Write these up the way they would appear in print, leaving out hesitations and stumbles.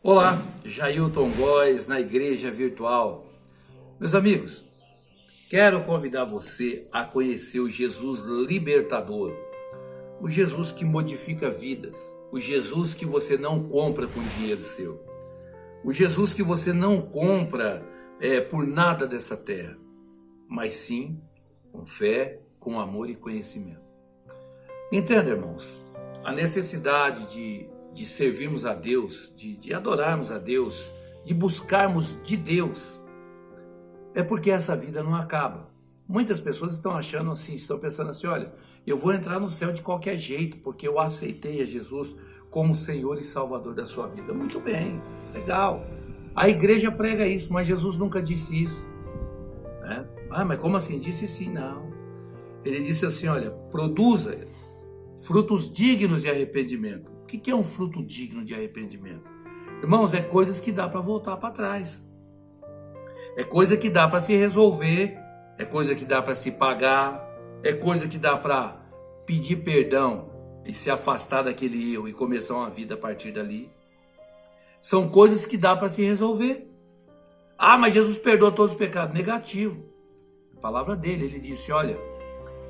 Olá, Jailton Góes na Igreja Virtual. Meus amigos, quero convidar você a conhecer o Jesus libertador, o Jesus que modifica vidas, o Jesus que você não compra com dinheiro seu, o Jesus que você não compra por nada dessa terra, mas sim com fé, com amor e conhecimento. Entenda, irmãos, a necessidade de servirmos a Deus, de adorarmos a Deus, de buscarmos de Deus, é porque essa vida não acaba. Muitas pessoas estão achando assim, estão pensando assim, olha, eu vou entrar no céu de qualquer jeito, porque eu aceitei a Jesus como Senhor e Salvador da sua vida. Muito bem, legal. A igreja prega isso, mas Jesus nunca disse isso. Né? Ah, mas como assim? Disse sim, não. Ele disse assim, olha, produza frutos dignos de arrependimento. O que é um fruto digno de arrependimento? Irmãos, é coisas que dá para voltar para trás. É coisa que dá para se resolver, é coisa que dá para se pagar, é coisa que dá para pedir perdão e se afastar daquele erro e começar uma vida a partir dali. São coisas que dá para se resolver. Ah, mas Jesus perdoa todos os pecados. Negativo. A palavra dele, ele disse, olha,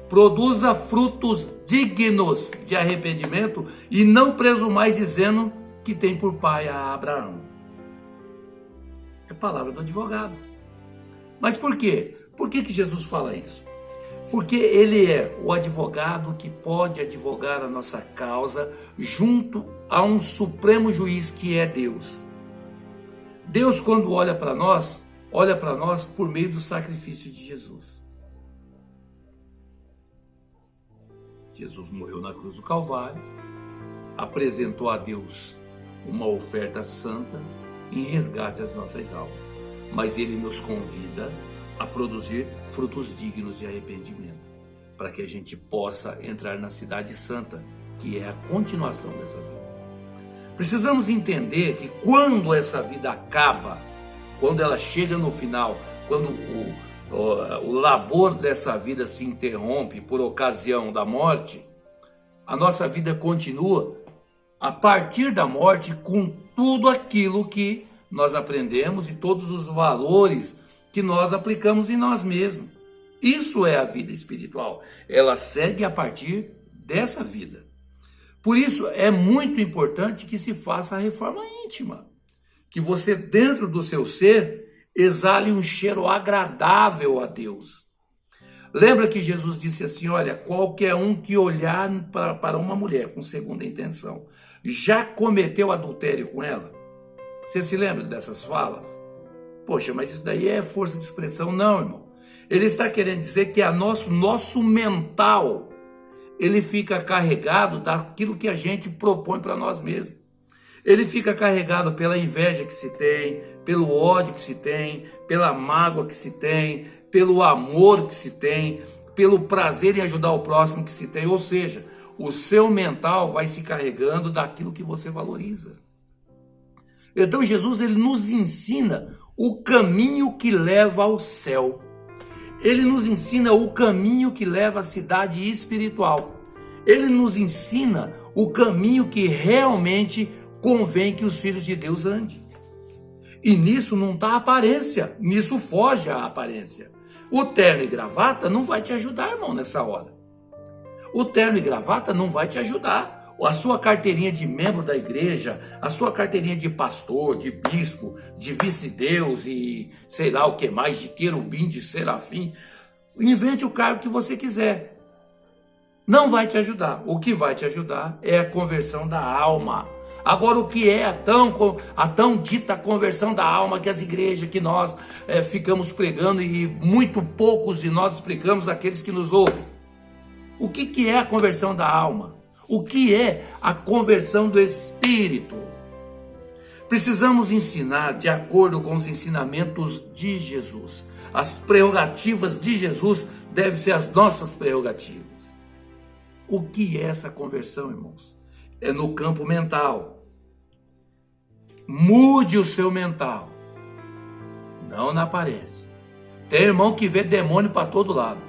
produza frutos dignos de arrependimento e não presumais dizendo que tem por pai a Abraão. É palavra do advogado. Mas por quê? Por que Jesus fala isso? Porque ele é o advogado que pode advogar a nossa causa junto a um supremo juiz que é Deus. Deus, quando olha para nós por meio do sacrifício de Jesus. Jesus morreu na cruz do Calvário, apresentou a Deus uma oferta santa em resgate às nossas almas. Mas ele nos convida a produzir frutos dignos de arrependimento, para que a gente possa entrar na cidade santa, que é a continuação dessa vida. Precisamos entender que quando essa vida acaba, quando ela chega no final, quando o labor dessa vida se interrompe por ocasião da morte, a nossa vida continua a partir da morte com tudo aquilo que nós aprendemos e todos os valores que nós aplicamos em nós mesmos. Isso é a vida espiritual. Ela segue a partir dessa vida. Por isso é muito importante que se faça a reforma íntima. Que você, dentro do seu ser, exale um cheiro agradável a Deus. Lembra que Jesus disse assim, olha, qualquer um que olhar para uma mulher com segunda intenção, já cometeu adultério com ela? Você se lembra dessas falas? Poxa, mas isso daí é força de expressão. Não, irmão. Ele está querendo dizer que nosso mental, ele fica carregado daquilo que a gente propõe para nós mesmos. Ele fica carregado pela inveja que se tem, pelo ódio que se tem, pela mágoa que se tem, pelo amor que se tem, pelo prazer em ajudar o próximo que se tem. Ou seja, o seu mental vai se carregando daquilo que você valoriza. Então Jesus, ele nos ensina o caminho que leva ao céu. Ele nos ensina o caminho que leva à cidade espiritual. Ele nos ensina o caminho que realmente convém que os filhos de Deus andem. E nisso não está a aparência, nisso foge a aparência. O terno e gravata não vai te ajudar, irmão, nessa hora. O terno e gravata não vai te ajudar. A sua carteirinha de membro da igreja, a sua carteirinha de pastor, de bispo, de vice-deus e sei lá o que mais, de querubim, de serafim. Invente o cargo que você quiser. Não vai te ajudar. O que vai te ajudar é a conversão da alma. Agora, o que é a tão dita conversão da alma que as igrejas, que nós ficamos pregando e muito poucos de nós explicamos àqueles que nos ouvem? O que é a conversão da alma? O que é a conversão do espírito? Precisamos ensinar de acordo com os ensinamentos de Jesus. As prerrogativas de Jesus devem ser as nossas prerrogativas. O que é essa conversão, irmãos? É no campo mental. Mude o seu mental, não na aparência. Tem irmão que vê demônio para todo lado.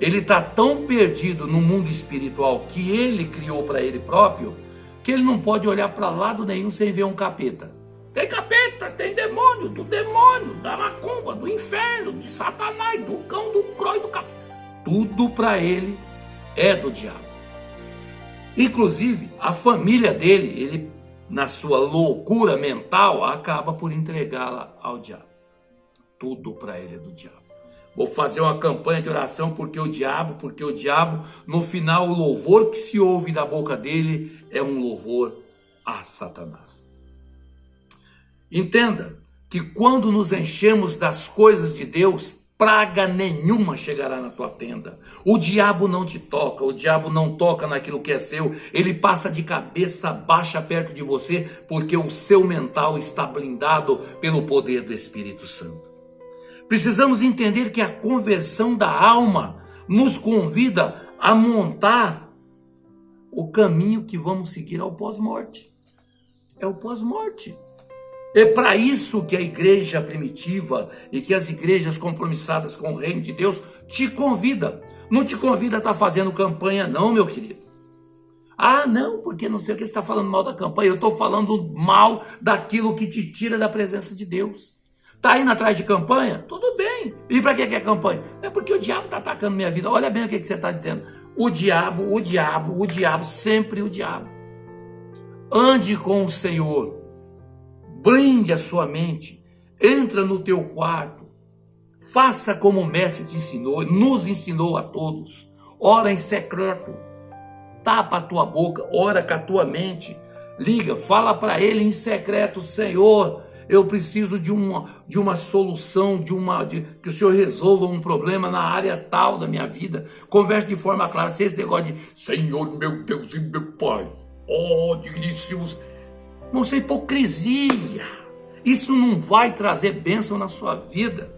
Ele está tão perdido no mundo espiritual que ele criou para ele próprio, que ele não pode olhar para lado nenhum sem ver um capeta. Tem capeta, tem demônio, da macumba, do inferno, de Satanás, do cão, do cró e do capeta. Tudo para ele é do diabo. Inclusive, a família dele, ele, na sua loucura mental, acaba por entregá-la ao diabo. Tudo para ele é do diabo. Vou fazer uma campanha de oração porque o diabo, no final, o louvor que se ouve da boca dele é um louvor a Satanás. Entenda que quando nos enchemos das coisas de Deus, praga nenhuma chegará na tua tenda. O diabo não te toca, o diabo não toca naquilo que é seu. Ele passa de cabeça baixa perto de você, porque o seu mental está blindado pelo poder do Espírito Santo. Precisamos entender que a conversão da alma nos convida a montar o caminho que vamos seguir ao pós-morte. É o pós-morte. É para isso que a igreja primitiva e que as igrejas compromissadas com o reino de Deus te convida. Não te convida a estar fazendo campanha não, meu querido. Ah, não, porque não sei o que você está falando mal da campanha. Eu estou falando mal daquilo que te tira da presença de Deus. Está indo atrás de campanha? Tudo bem. E para que é campanha? É porque o diabo está atacando minha vida. Olha bem o que você está dizendo. O diabo, sempre o diabo. Ande com o Senhor. Blinde a sua mente, entra no teu quarto, faça como o mestre te ensinou, nos ensinou a todos. Ora em secreto, tapa a tua boca, ora com a tua mente, liga, fala para ele em secreto: Senhor, eu preciso de uma solução, que o Senhor resolva um problema na área tal da minha vida. Converse de forma clara, sem esse negócio de Senhor, meu Deus e meu Pai, ó digníssimos. Não, isso é hipocrisia. Isso não vai trazer bênção na sua vida.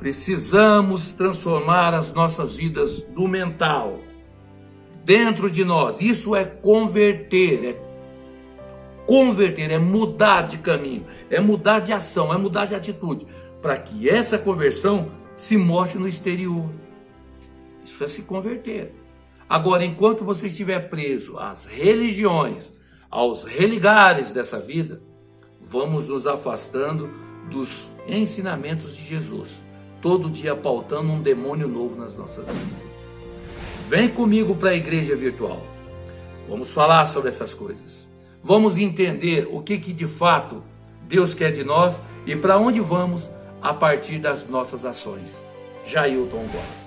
Precisamos transformar as nossas vidas do mental dentro de nós. Isso é converter, é mudar de caminho, é mudar de ação, é mudar de atitude, para que essa conversão se mostre no exterior. Isso é se converter. Agora, enquanto você estiver preso às religiões, aos religares dessa vida, vamos nos afastando dos ensinamentos de Jesus, todo dia pautando um demônio novo nas nossas vidas. Vem comigo para a igreja virtual, vamos falar sobre essas coisas, vamos entender o que de fato Deus quer de nós e para onde vamos a partir das nossas ações. Jailton Góes.